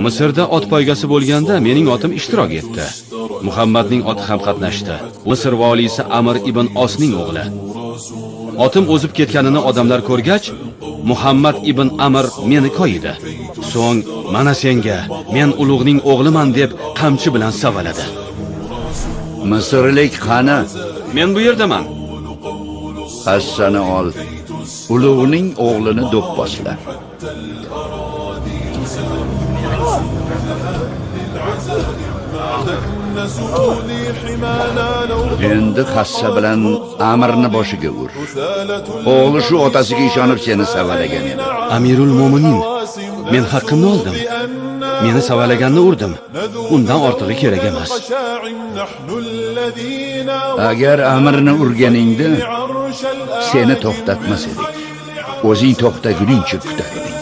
Misrda ot poygasi bo'lganda mening otim ishtirok etdi. Muhammadning oti ham qatnashdi. Misr valisi Amr ibn Osning o'g'li. Otim o'zib ketganini odamlar ko'rgach, Muhammad ibn Amr meni koyidi. So'ng mana senga, men ulug'ning o'g'liman deb qamchi bilan savaladi. Misrlik qani? Men bu yerdaman. Hassani ol. Ulug'ning o'g'lini do'pposla. Endi hassa bilan Amirni boshiga ur. O'g'li shu otasiga ishonib seni savalagan edi. Amirul Mo'minin, men haqqimni oldim. Meni savalaganni urdim. Undan ortig'i kerak emas. Agar Amirni urganingda seni to'xtatmas edik. O'zing to'xtaguningcha kutar eding.